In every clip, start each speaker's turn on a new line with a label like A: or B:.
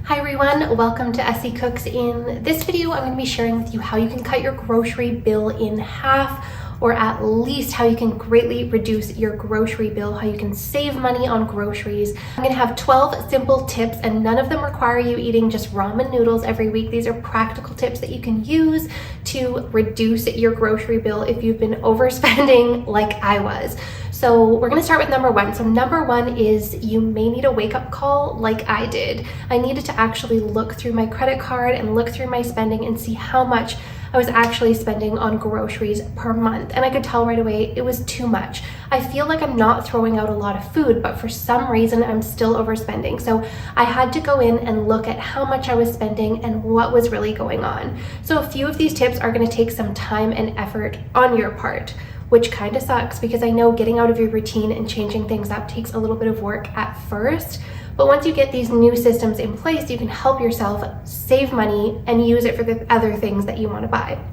A: Hi everyone, welcome to Essy Cooks. In this video, I'm going to be sharing with you how you can cut your grocery bill in half, or at least how you can greatly reduce your grocery bill, how you can save money on groceries. I'm going to have 12 simple tips, and none of them require you eating just ramen noodles every week. These are practical tips that you can use to reduce your grocery bill if you've been overspending like I was. So we're going to start with number one. So number one is you may need a wake-up call like I did. I needed to actually look through my credit card and look through my spending and see how much I was actually spending on groceries per month. And I could tell right away it was too much. I feel like I'm not throwing out a lot of food, but for some reason I'm still overspending. So I had to go in and look at how much I was spending and what was really going on. So a few of these tips are going to take some time and effort on your part, which kind of sucks because I know getting out of your routine and changing things up takes a little bit of work at first. But once you get these new systems in place, you can help yourself save money and use it for the other things that you want to buy.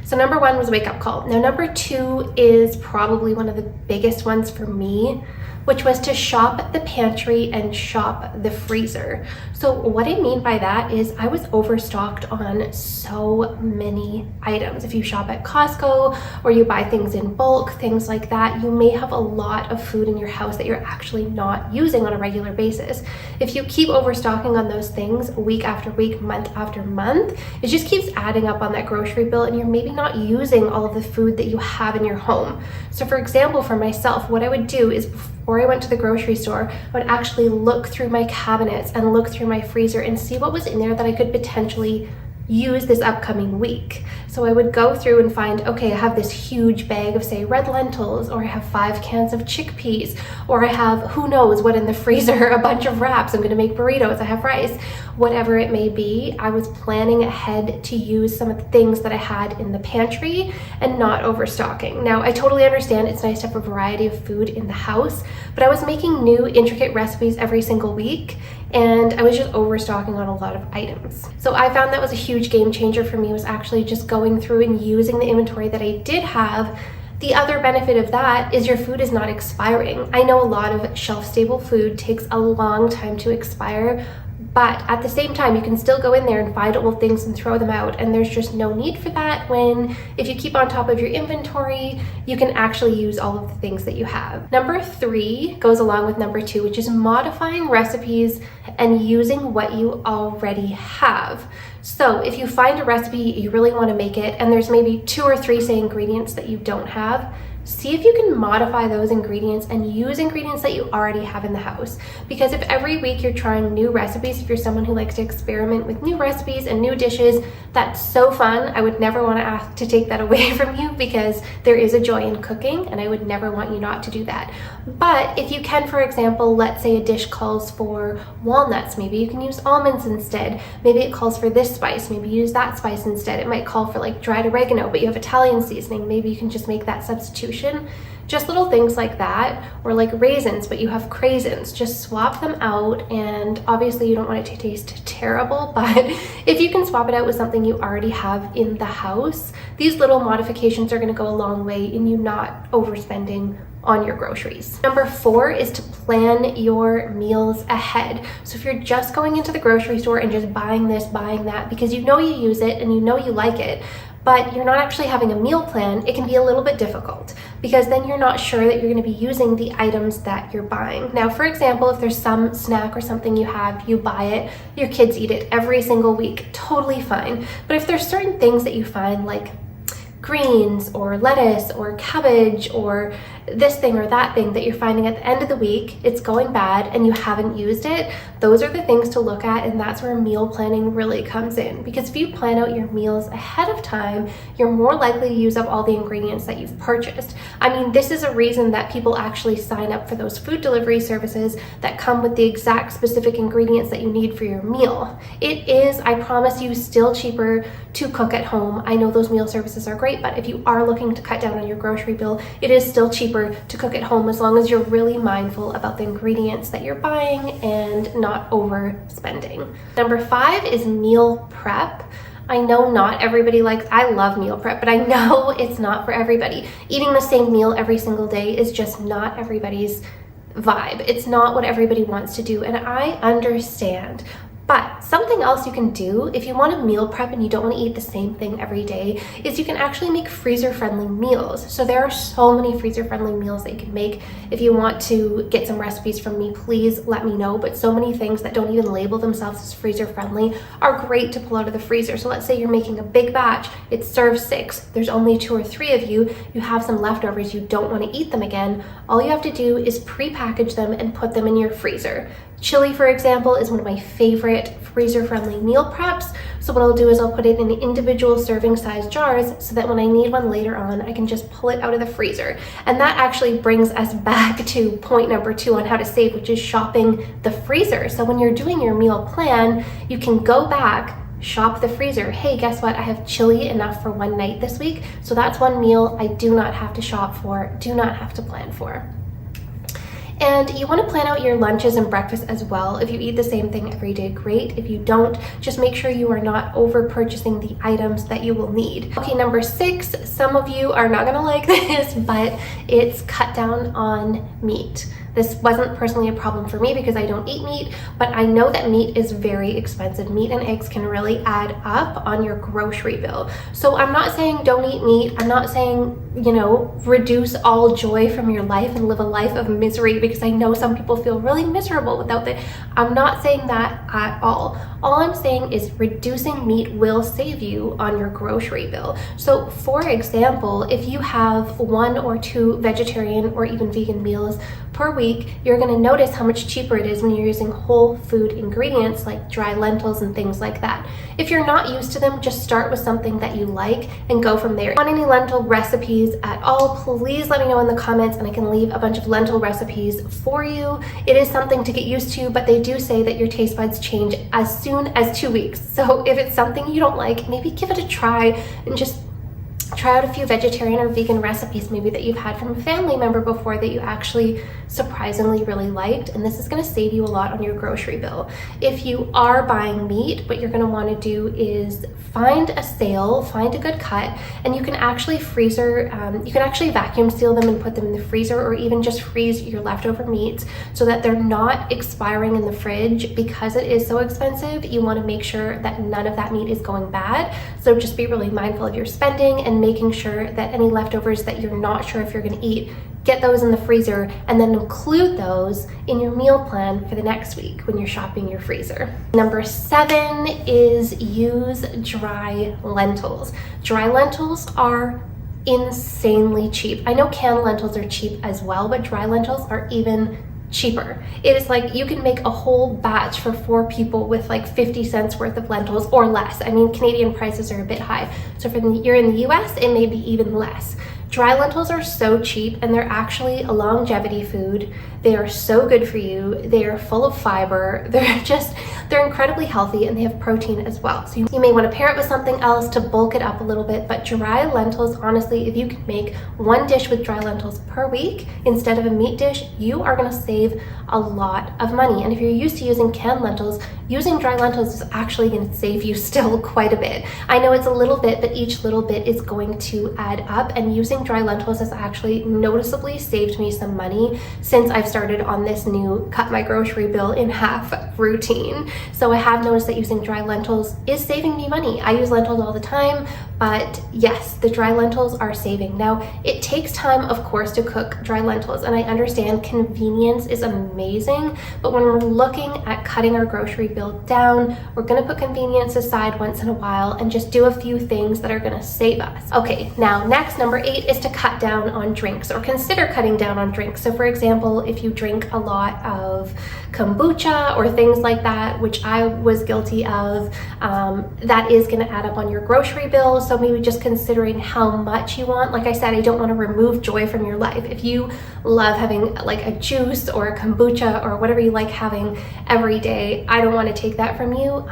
A: So number one was wake up call. Now number two is probably one of the biggest ones for me, which was to shop the pantry and shop the freezer. So what I mean by that is I was overstocked on so many items. If you shop at Costco or you buy things in bulk, things like that, you may have a lot of food in your house that you're actually not using on a regular basis. If you keep overstocking on those things week after week, month after month, it just keeps adding up on that grocery bill and you're maybe not using all of the food that you have in your home. So for example, for myself, what I would do is before I went to the grocery store, I would actually look through my cabinets and look through my freezer and see what was in there that I could potentially use this upcoming week. So I would go through and find, okay, I have this huge bag of, say, red lentils, or I have 5 cans of chickpeas, or I have who knows what in the freezer, a bunch of wraps, I'm gonna make burritos, I have rice, whatever it may be. I was planning ahead to use some of the things that I had in the pantry and not overstocking. Now, I totally understand it's nice to have a variety of food in the house, but I was making new intricate recipes every single week, and I was just overstocking on a lot of items. So I found that was a huge game changer for me, was actually just going through and using the inventory that I did have. The other benefit of that is your food is not expiring. I know a lot of shelf-stable food takes a long time to expire, but at the same time, you can still go in there and find old things and throw them out, and there's just no need for that when, if you keep on top of your inventory, you can actually use all of the things that you have. Number three goes along with number two, which is modifying recipes and using what you already have. So if you find a recipe, you really want to make it, and there's maybe 2 or 3, say, ingredients that you don't have, see if you can modify those ingredients and use ingredients that you already have in the house. Because if every week you're trying new recipes, if you're someone who likes to experiment with new recipes and new dishes, that's so fun. I would never want to ask to take that away from you, because there is a joy in cooking and I would never want you not to do that. But if you can, for example, let's say a dish calls for walnuts, maybe you can use almonds instead. Maybe it calls for this spice, maybe use that spice instead. It might call for like dried oregano, but you have Italian seasoning, maybe you can just make that substitution. Just little things like that, or like raisins, but you have craisins. Just swap them out, and obviously you don't want it to taste terrible, but if you can swap it out with something you already have in the house, these little modifications are going to go a long way in you not overspending on your groceries. Number 4 is to plan your meals ahead. So if you're just going into the grocery store and just buying this, buying that, because you know you use it and you know you like it, but you're not actually having a meal plan, it can be a little bit difficult, because then you're not sure that you're going to be using the items that you're buying. Now, for example, if there's some snack or something you have, you buy it, your kids eat it every single week, totally fine. But if there's certain things that you find, like greens or lettuce or cabbage or this thing or that thing, that you're finding at the end of the week it's going bad and you haven't used it, those are the things to look at, and that's where meal planning really comes in. Because if you plan out your meals ahead of time, you're more likely to use up all the ingredients that you've purchased. I mean, this is a reason that people actually sign up for those food delivery services that come with the exact specific ingredients that you need for your meal. It is, I promise you, still cheaper to cook at home. I know those meal services are great, but if you are looking to cut down on your grocery bill, it is still cheaper to cook at home, as long as you're really mindful about the ingredients that you're buying and not overspending. Number 5 is meal prep. I know not everybody likes, I love meal prep, but I know it's not for everybody. Eating the same meal every single day is just not everybody's vibe. It's not what everybody wants to do, and I understand. But something else you can do if you want to meal prep and you don't want to eat the same thing every day is you can actually make freezer-friendly meals. So there are so many freezer-friendly meals that you can make. If you want to get some recipes from me, please let me know. But so many things that don't even label themselves as freezer-friendly are great to pull out of the freezer. So let's say you're making a big batch, it serves 6, there's only 2 or 3 of you, you have some leftovers, you don't want to eat them again. All you have to do is pre-package them and put them in your freezer. Chili, for example, is one of my favorite freezer-friendly meal preps. So what I'll do is I'll put it in individual serving size jars so that when I need one later on, I can just pull it out of the freezer. And that actually brings us back to point number 2 on how to save, which is shopping the freezer. So when you're doing your meal plan, you can go back, shop the freezer. Hey, guess what? I have chili enough for one night this week. So that's one meal I do not have to shop for, do not have to plan for. And you want to plan out your lunches and breakfast as well. If you eat the same thing every day, great. If you don't, just make sure you are not over purchasing the items that you will need. Okay, number 6, some of you are not gonna like this, but it's cut down on meat. This wasn't personally a problem for me because I don't eat meat, but I know that meat is very expensive. Meat and eggs can really add up on your grocery bill. So I'm not saying don't eat meat. I'm not saying, you know, reduce all joy from your life and live a life of misery, because I know some people feel really miserable without it. I'm not saying that at all. All I'm saying is reducing meat will save you on your grocery bill. So for example, if you have 1 or 2 vegetarian or even vegan meals per week, you're going to notice how much cheaper it is when you're using whole food ingredients like dry lentils and things like that. If you're not used to them, just start with something that you like and go from there. If you want any lentil recipes at all, please let me know in the comments and I can leave a bunch of lentil recipes for you. It is something to get used to, but they do say that your taste buds change as soon as 2 weeks. So if it's something you don't like, maybe give it a try and just try out a few vegetarian or vegan recipes maybe that you've had from a family member before that you actually surprisingly really liked, and this is going to save you a lot on your grocery bill. If you are buying meat, what you're going to want to do is find a sale, find a good cut, and you can actually you can actually vacuum seal them and put them in the freezer, or even just freeze your leftover meats so that they're not expiring in the fridge. Because it is so expensive, you want to make sure that none of that meat is going bad. So just be really mindful of your spending and making sure that any leftovers that you're not sure if you're going to eat, get those in the freezer and then include those in your meal plan for the next week when you're shopping your freezer. Number 7 is use dry lentils. Dry lentils are insanely cheap. I know canned lentils are cheap as well, but dry lentils are even cheaper. It is like you can make a whole batch for 4 people with like 50 cents worth of lentils or less. I mean, Canadian prices are a bit high. So if you're in the US, it may be even less. Dry lentils are so cheap, and they're actually a longevity food. They are so good for you. They are full of fiber. They're incredibly healthy, and they have protein as well. So you may want to pair it with something else to bulk it up a little bit, but dry lentils, honestly, if you can make 1 dish with dry lentils per week instead of a meat dish, you are going to save a lot of money. And if you're used to using canned lentils, using dry lentils is actually going to save you still quite a bit. I know it's a little bit, but each little bit is going to add up, and using dry lentils has actually noticeably saved me some money since I've started on this new cut my grocery bill in half routine. So I have noticed that using dry lentils is saving me money. I use lentils all the time, but yes, the dry lentils are saving. Now, it takes time, of course, to cook dry lentils, and I understand convenience is amazing, but when we're looking at cutting our grocery bill down, we're gonna put convenience aside once in a while and just do a few things that are gonna save us. Okay, now next, number 8 is to cut down on drinks, or consider cutting down on drinks. So for example, if you drink a lot of kombucha or things like that, which I was guilty of, that is going to add up on your grocery bill. So maybe just considering how much you want. Like I said, I don't want to remove joy from your life. If you love having like a juice or a kombucha or whatever you like having every day, I don't want to take that from you.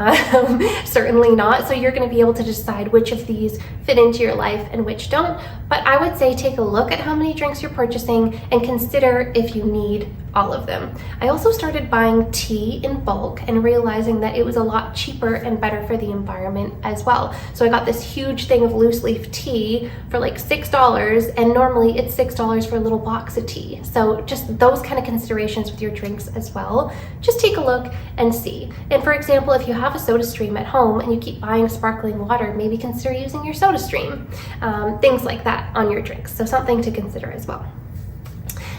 A: Certainly not. So you're going to be able to decide which of these fit into your life and which don't. But I would say take a look at how many drinks you're purchasing and consider if you need all of them. I also started buying tea in bulk and realizing that it was a lot cheaper and better for the environment as well. So I got this huge thing of loose leaf tea for like $6, and normally it's $6 for a little box of tea. So just those kind of considerations with your drinks as well. Just take a look and see. And for example, if you have a soda stream at home and you keep buying sparkling water, maybe consider using your soda stream. Things like that on your drinks. So something to consider as well.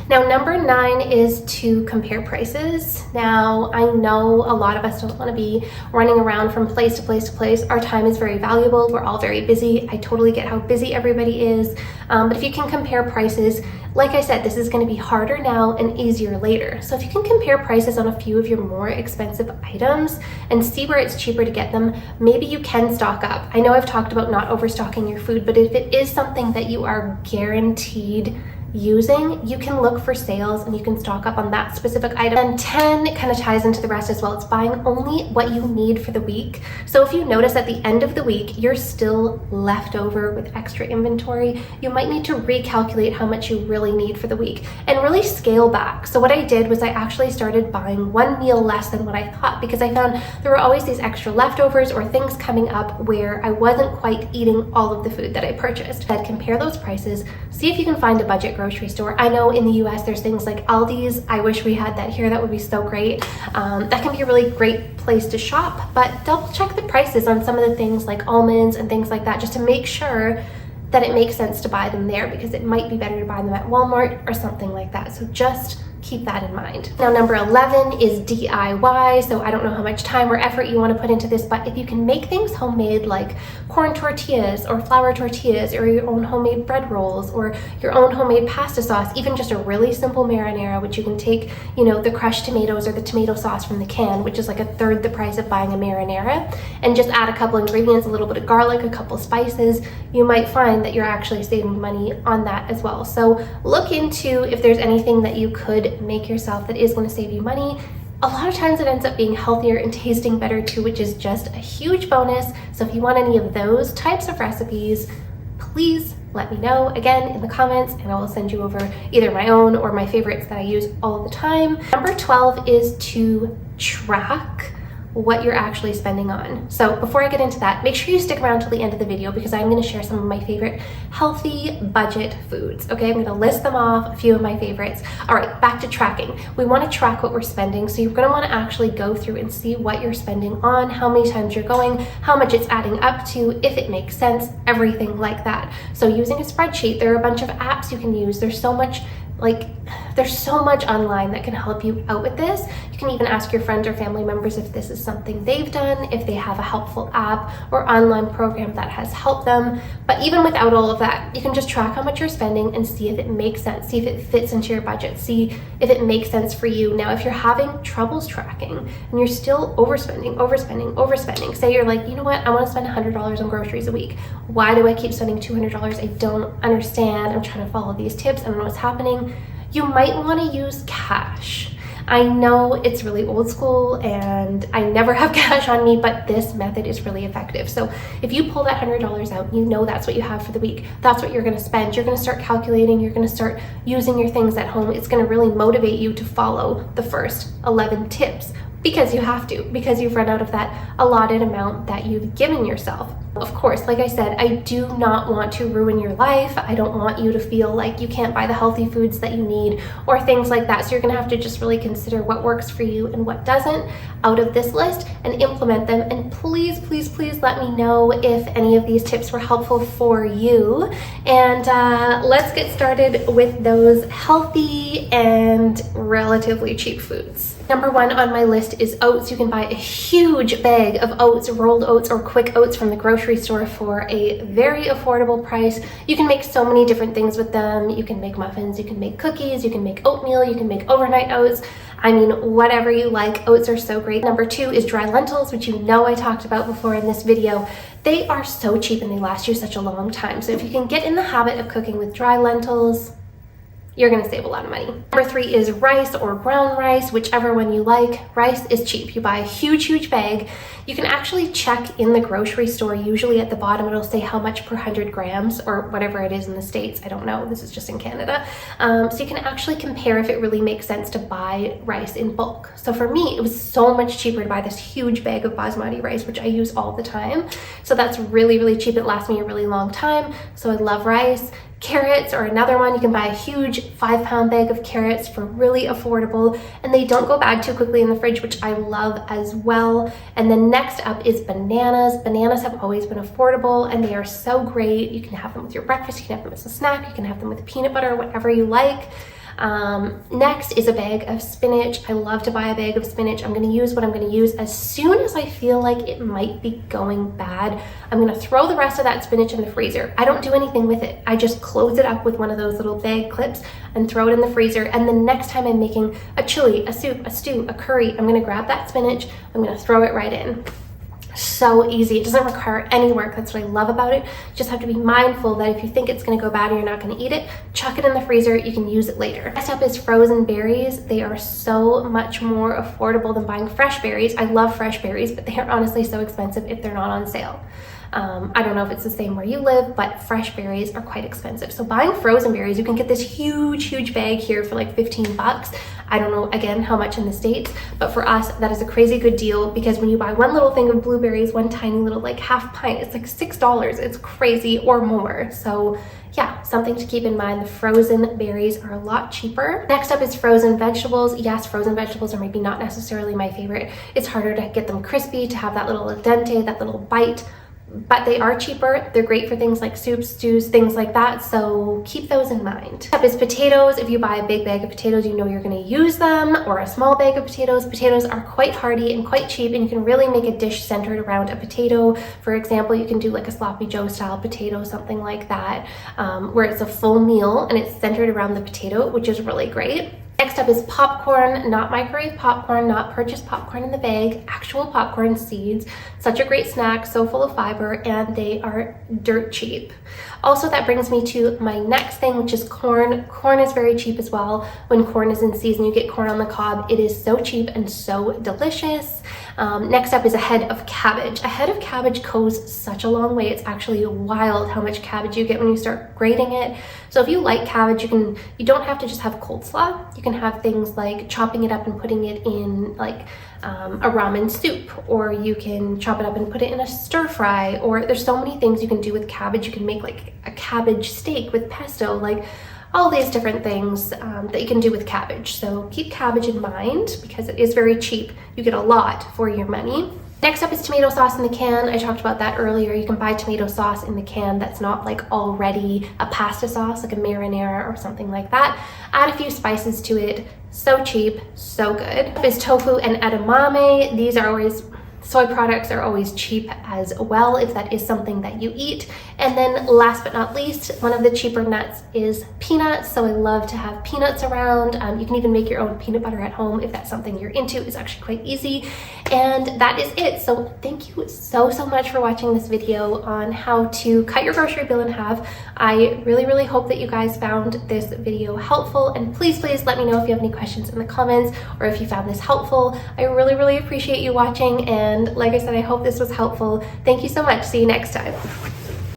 A: Now, number 9 is to compare prices. Now, I know a lot of us don't want to be running around from place to place to place. Our time is very valuable. We're all very busy. I totally get how busy everybody is. But if you can compare prices, like I said, this is going to be harder now and easier later. So if you can compare prices on a few of your more expensive items and see where it's cheaper to get them, maybe you can stock up. I know I've talked about not overstocking your food, but if it is something that you are guaranteed using, you can look for sales and you can stock up on that specific item. And 10 kind of ties into the rest as well. It's buying only what you need for the week. So if you notice at the end of the week you're still left over with extra inventory, you might need to recalculate how much you really need for the week and really scale back. So what I did was I actually started buying one meal less than what I thought, because I found there were always these extra leftovers or things coming up where I wasn't quite eating all of the food that I purchased. I'd compare those prices, see if you can find a budget grocery store. I know in the US there's things like Aldi's. I wish we had that here. That would be so great. That can be a really great place to shop, but double check the prices on some of the things like almonds and things like that, just to make sure that it makes sense to buy them there, because it might be better to buy them at Walmart or something like that. So just keep that in mind. Now, number 11 is DIY. So I don't know how much time or effort you want to put into this, but if you can make things homemade, like corn tortillas or flour tortillas, or your own homemade bread rolls, or your own homemade pasta sauce, even just a really simple marinara, which you can take, you know, the crushed tomatoes or the tomato sauce from the can, which is like a third the price of buying a marinara, and just add a couple ingredients, a little bit of garlic, a couple spices, you might find that you're actually saving money on that as well. So look into if there's anything that you could make yourself that is going to save you money. A lot of times it ends up being healthier and tasting better too, which is just a huge bonus. So if you want any of those types of recipes, please let me know again in the comments, and I will send you over either my own or my favorites that I use all the time. Number 12 is to track what you're actually spending on. So before I get into that, make sure you stick around till the end of the video, because I'm going to share some of my favorite healthy budget foods. Okay, I'm going to list them off, a few of my favorites. All right, back to tracking. We want to track what we're spending, so you're going to want to actually go through and see what you're spending on, how many times you're going, how much it's adding up to, if it makes sense, everything like that. So using a spreadsheet, there are a bunch of apps you can use. There's so much online that can help you out with this. You can even ask your friends or family members if this is something they've done, if they have a helpful app or online program that has helped them. But even without all of that, you can just track how much you're spending and see if it makes sense, see if it fits into your budget, see if it makes sense for you. Now, if you're having troubles tracking and you're still overspending, say you're like, you know what, I want to spend $100 on groceries a week. Why do I keep spending $200? I don't understand. I'm trying to follow these tips. I don't know what's happening. You might want to use cash. I know it's really old school and I never have cash on me, but this method is really effective. So if you pull that $100 out, you know that's what you have for the week. That's what you're going to spend. You're going to start calculating. You're going to start using your things at home. It's going to really motivate you to follow the first 11 tips, because you have to, because you've run out of that allotted amount that you've given yourself. Of course, like I said, I do not want to ruin your life. I don't want you to feel like you can't buy the healthy foods that you need or things like that. So you're gonna have to just really consider what works for you and what doesn't out of this list and implement them. And please, please, please let me know if any of these tips were helpful for you. And let's get started with those healthy and relatively cheap foods. Number 1 on my list is oats. You can buy a huge bag of oats, rolled oats or quick oats from the grocery store for a very affordable price. You can make so many different things with them. You can make muffins, you can make cookies, you can make oatmeal, you can make overnight oats. I mean, whatever you like, oats are so great. Number 2 is dry lentils, which you know I talked about before in this video. They are so cheap and they last you such a long time. So if you can get in the habit of cooking with dry lentils, you're gonna save a lot of money. Number 3 is rice or brown rice, whichever one you like. Rice is cheap. You buy a huge bag. You can actually check in the grocery store. Usually at the bottom, it'll say how much per 100 grams or whatever it is in the States. I don't know, this is just in Canada. So you can actually compare if it really makes sense to buy rice in bulk. So for me, it was so much cheaper to buy this huge bag of basmati rice, which I use all the time. So that's really cheap. It lasts me a really long time. So I love rice. Carrots are another one. You can buy a huge 5-pound bag of carrots for really affordable, and they don't go bad too quickly in the fridge, which I love as well. And then next up is bananas. Bananas have always been affordable and they are so great. You can have them with your breakfast, you can have them as a snack, you can have them with peanut butter, whatever you like. Next is a bag of spinach. I love to buy a bag of spinach. I'm going to use what I'm going to use as soon as I feel like it might be going bad. I'm going to throw the rest of that spinach in the freezer. I don't do anything with it. I just close it up with one of those little bag clips and throw it in the freezer. And the next time I'm making a chili, a soup, a stew, a curry, I'm going to grab that spinach. I'm going to throw it right in. So easy. It doesn't require any work. That's what I love about it. You just have to be mindful that if you think it's going to go bad or you're not going to eat it, chuck it in the freezer. You can use it later. Next up is frozen berries. They are so much more affordable than buying fresh berries. I love fresh berries, but they are honestly so expensive if they're not on sale. I don't know if it's the same where you live, but fresh berries are quite expensive. So buying frozen berries, you can get this huge bag here for like 15 bucks. I don't know, again, how much in the States, but for us, that is a crazy good deal because when you buy one little thing of blueberries, one tiny little like half pint, it's like $6. It's crazy, or more. So yeah, something to keep in mind. The frozen berries are a lot cheaper. Next up is frozen vegetables. Yes, frozen vegetables are maybe not necessarily my favorite. It's harder to get them crispy, to have that little al dente, that little bite, but they are cheaper. They're great for things like soups, stews, things like that. So keep those in mind. Next up is potatoes. If you buy a big bag of potatoes, you know you're going to use them, or a small bag of potatoes. Potatoes are quite hearty and quite cheap, and you can really make a dish centered around a potato. For example, you can do like a sloppy joe style potato, something like that, where it's a full meal and it's centered around the potato, which is really great. Next up is popcorn, not microwave popcorn, not purchased popcorn in the bag, actual popcorn seeds. Such a great snack, so full of fiber, and they are dirt cheap. Also, that brings me to my next thing, which is corn. Corn is very cheap as well. When corn is in season, you get corn on the cob. It is so cheap and so delicious. Next up is a head of cabbage. A head of cabbage goes such a long way. It's actually wild how much cabbage you get when you start grating it. So if you like cabbage, you don't have to just have coleslaw. You can have things like chopping it up and putting it in like a ramen soup, or you can chop it up and put it in a stir fry, or there's so many things you can do with cabbage. You can make like a cabbage steak with pesto, like all these different things that you can do with cabbage. So keep cabbage in mind because it is very cheap. You get a lot for your money. Next up is tomato sauce in the can. I talked about that earlier. You can buy tomato sauce in the can that's not like already a pasta sauce, like a marinara or something like that. Add a few spices to it. So cheap, so good. Next is tofu and edamame. These are always, soy products are always cheap as well if that is something that you eat. And then last but not least, one of the cheaper nuts is peanuts. So I love to have peanuts around. You can even make your own peanut butter at home if that's something you're into. It's actually quite easy. And that is it. So thank you so much for watching this video on how to cut your grocery bill in half. I really hope that you guys found this video helpful, and please let me know if you have any questions in the comments or if you found this helpful. I really appreciate you watching, and like I said, I hope this was helpful. Thank you so much. See you next time.